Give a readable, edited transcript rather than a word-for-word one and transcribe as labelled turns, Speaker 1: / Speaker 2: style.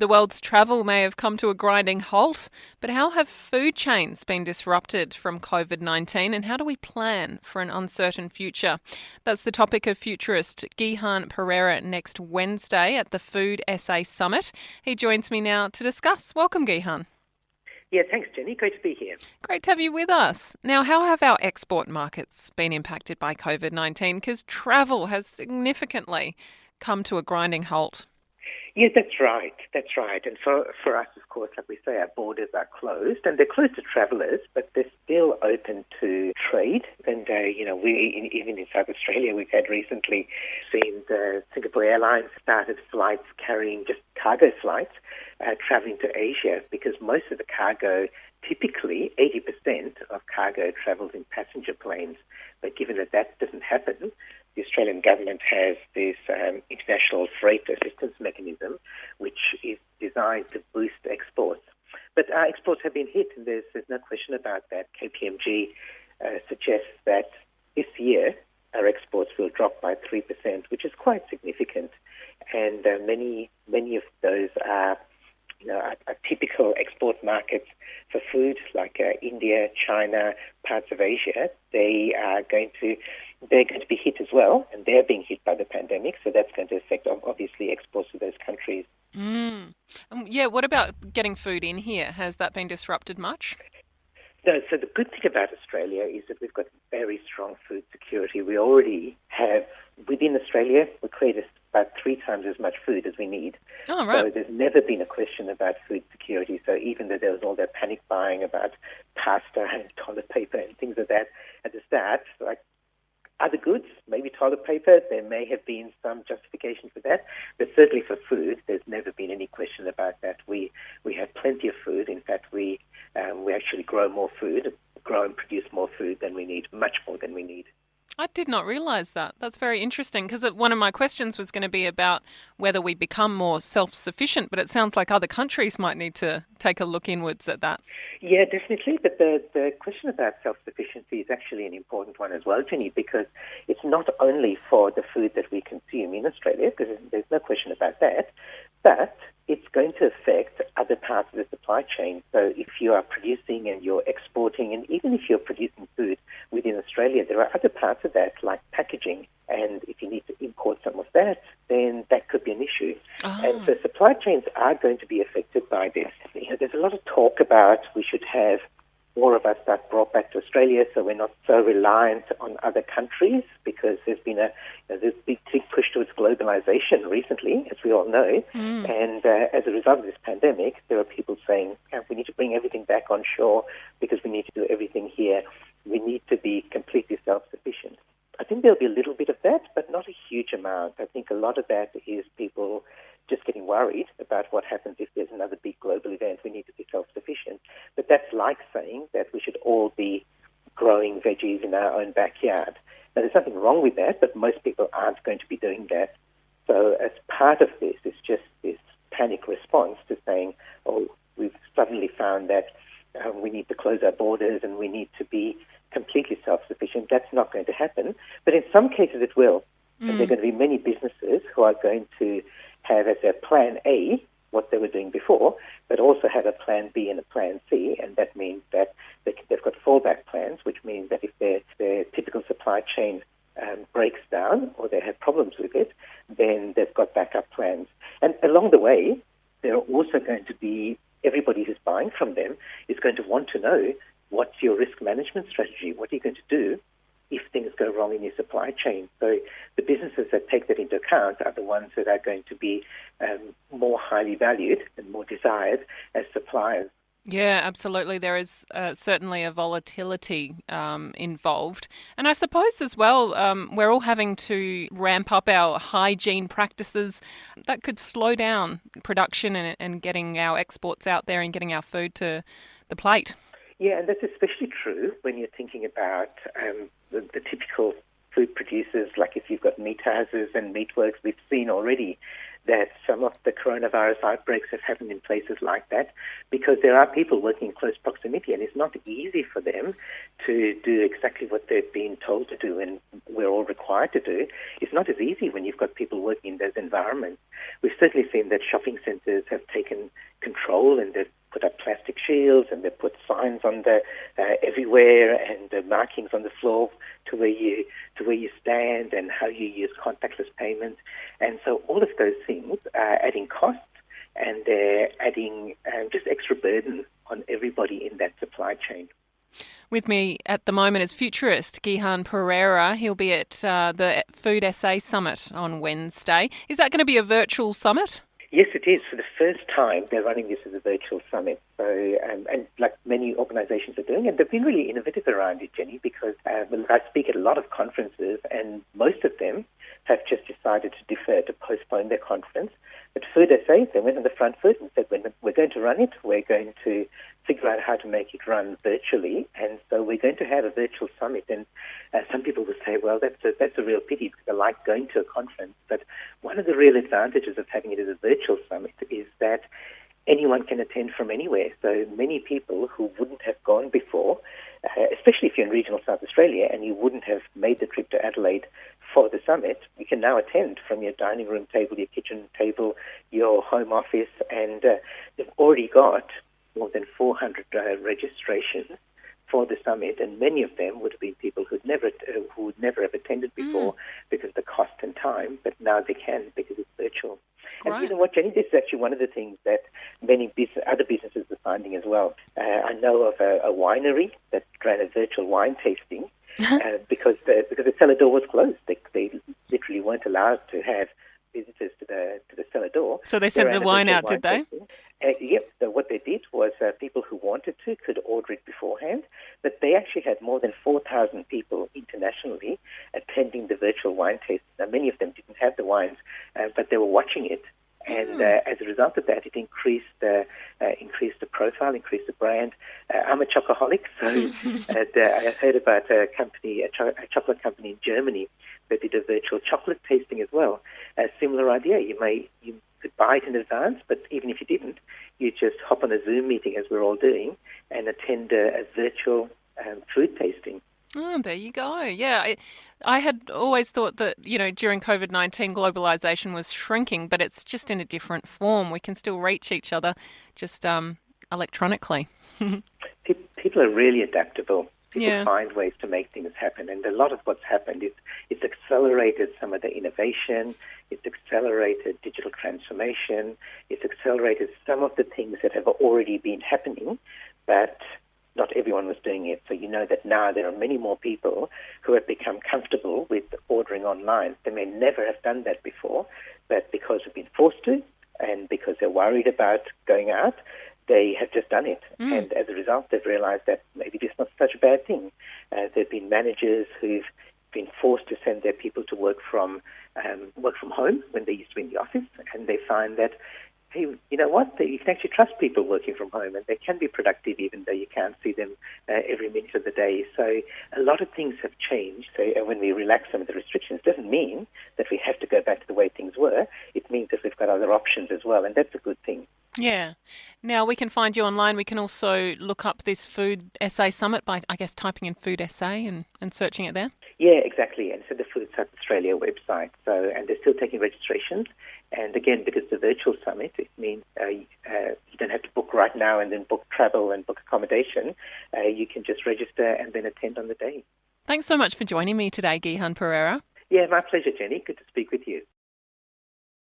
Speaker 1: The world's travel may have come to a grinding halt, but how have food chains been disrupted from COVID-19 and how do we plan for an uncertain future? That's the topic of futurist Gihan Perera next Wednesday at the Food SA Summit. He joins me now to discuss. Welcome, Gihan.
Speaker 2: Yeah, thanks, Jenny. Great to be here.
Speaker 1: Great to have you with us. Now, how have our export markets been impacted by COVID-19? Because travel has significantly come to a grinding halt.
Speaker 2: Yeah, that's right. That's right. And for us, of course, like we say, our borders are closed, and they're closed to travellers, but they're still open to trade. And, even in South Australia, we've had recently seen the Singapore Airlines started flights carrying just cargo flights travelling to Asia, because most of the cargo, typically 80% of cargo travels in passenger planes. But given that that doesn't happen, the Australian government has this international freight assistance mechanism, which is designed to boost exports. But our exports have been hit, and there's no question about that. KPMG suggests that this year our exports will drop by 3%, which is quite significant. And many of those are typical export markets for food, like India, China, parts of Asia. They're going to be hit as well, and they're being hit by the pandemic, so that's going to affect, obviously, exports to those countries.
Speaker 1: What about getting food in here? Has that been disrupted much?
Speaker 2: No, so the good thing about Australia is that we've got very strong food security. We already have, within Australia, we create about 3 times as much food as we need.
Speaker 1: Oh, right.
Speaker 2: So there's never been a question about food security. So even though there was all that panic buying about pasta and toilet paper and things like that at the start, like other goods, maybe toilet paper, there may have been some justification for that, but certainly for food, there's never been any question about that. We have plenty of food. In fact, we actually grow and produce more food than we need, much more than we need.
Speaker 1: I did not realise that. That's very interesting, because one of my questions was going to be about whether we become more self-sufficient, but it sounds like other countries might need to take a look inwards at that.
Speaker 2: Yeah, definitely. But the question about self-sufficiency is actually an important one as well, Jenny, because it's not only for the food that we consume in Australia, because there's no question about that, but it's going to affect other parts of the supply chain. So if you are producing and you're exporting, and even if you're producing food within Australia, there are other parts of that, like packaging. And if you need to import some of that, then that could be an issue.
Speaker 1: Oh.
Speaker 2: And so supply chains are going to be affected by this. There's a lot of talk about we should have more of our stuff brought back to Australia so we're not so reliant on other countries, because there's been this big push towards globalization recently, as we all know. And as a result of this pandemic, there are people saying, we need to bring everything back on shore because we need to do everything here. We need to be completely self-sufficient. I think there'll be a little bit of that, but not a huge amount. I think a lot of that is people just getting worried about what happens if there's another big global event. We need to be self-sufficient. But that's like saying that we should all be growing veggies in our own backyard. Now, there's nothing wrong with that, but most people aren't going to be doing that. So as part of this, it's just this panic response to saying, we've suddenly found that we need to close our borders and we need to be completely self-sufficient. That's not going to happen. But in some cases it will. And there are going to be many businesses who are going to have as their plan A what they were doing before, but also have a plan B and a plan C. And that means that they've got fallback plans, which means that if their typical supply chain breaks down or they have problems with it, then they've got backup plans. And along the way, there are also going to be, everybody who's buying from them is going to want to know, what's your risk management strategy? What are you going to do if things go wrong in your supply chain? So the businesses that take that into account are the ones that are going to be more highly valued and more desired as suppliers.
Speaker 1: Yeah, absolutely. There is certainly a volatility involved. And I suppose as well, we're all having to ramp up our hygiene practices. That could slow down production and getting our exports out there and getting our food to the plate.
Speaker 2: Yeah, and that's especially true when you're thinking about the typical food producers, like if you've got meat houses and meatworks. We've seen already that some of the coronavirus outbreaks have happened in places like that because there are people working in close proximity, and it's not easy for them to do exactly what they've been told to do and we're all required to do. It's not as easy when you've got people working in those environments. We've certainly seen that shopping centres have taken control, and they've put up plastic shields, and they've put signs on the everywhere, and markings on the floor to where you stand, and how you use contactless payments. And so all of those things are adding costs, and they're adding just extra burden on everybody in that supply chain.
Speaker 1: With me at the moment is futurist Gihan Perera. He'll be at the Food SA Summit on Wednesday. Is that going to be a virtual summit?
Speaker 2: Yes, it is. For the first time, they're running this as a virtual summit. So, and like many organizations are doing, and they've been really innovative around it, Jenny, because I speak at a lot of conferences, and most of them have just decided to defer, to postpone their conference. But Food SA, they went on the front foot and said, we're going to run it. We're going to figure out how to make it run virtually. And so we're going to have a virtual summit. And some people will say, well, that's a real pity because I like going to a conference. But one of the real advantages of having it as a virtual summit is that anyone can attend from anywhere. So many people who wouldn't have gone before, especially if you're in regional South Australia and you wouldn't have made the trip to Adelaide for the summit, you can now attend from your dining room table, your kitchen table, your home office, and they've already got more than 400 registrations for the summit, and many of them would have been people who would never have attended before because of the cost and time, but now they can because it's virtual.
Speaker 1: Great.
Speaker 2: And you know what, Jenny, this is actually one of the things that many other businesses are finding as well. I know of a winery that ran a virtual wine tasting because the cellar door was closed. They literally weren't allowed to have visitors to the cellar door.
Speaker 1: So they sent the wine out, did they?
Speaker 2: Yep. So what they did was people who wanted to could order it beforehand, but they actually had more than 4,000 people internationally attending the virtual wine tasting. Now, many of them didn't have the wines, but they were watching it. And as a result of that, it increased the profile, increased the brand. I'm a chocoholic, so I heard about a chocolate company in Germany that did a virtual chocolate tasting as well. A similar idea. You could buy it in advance, but even if you didn't, you just hop on a Zoom meeting, as we're all doing, and attend a virtual food tasting.
Speaker 1: Oh, there you go. Yeah, I had always thought that, during COVID-19, globalisation was shrinking, but it's just in a different form. We can still reach each other just electronically.
Speaker 2: People are really adaptable. People
Speaker 1: Yeah.
Speaker 2: find ways to make things happen. And a lot of what's happened is it's accelerated some of the innovation, it's accelerated digital transformation, it's accelerated some of the things that have already been happening, but not everyone was doing it. So you know that now there are many more people who have become comfortable with ordering online. They may never have done that before, but because they've been forced to and because they're worried about going out, they have just done it. And as a result, they've realized that maybe it's not such a bad thing. There have been managers who've been forced to send their people to work from home when they used to be in the office, and they find that, hey, you know what? You can actually trust people working from home, and they can be productive even though you can't see them every minute of the day. So a lot of things have changed. So when we relax some of the restrictions, it doesn't mean that we have to go back to the way things were. It means that we've got other options as well, and that's a good thing.
Speaker 1: Yeah. Now, we can find you online. We can also look up this Food SA Summit by, I guess, typing in Food SA and searching it there.
Speaker 2: Yeah, exactly. And so the Food South Australia website. So, and they're still taking registrations. And again, because it's a virtual summit, it means you don't have to book right now and then book travel and book accommodation. You can just register and then attend on the day.
Speaker 1: Thanks so much for joining me today, Gihan Perera.
Speaker 2: Yeah, my pleasure, Jenny. Good to speak with you.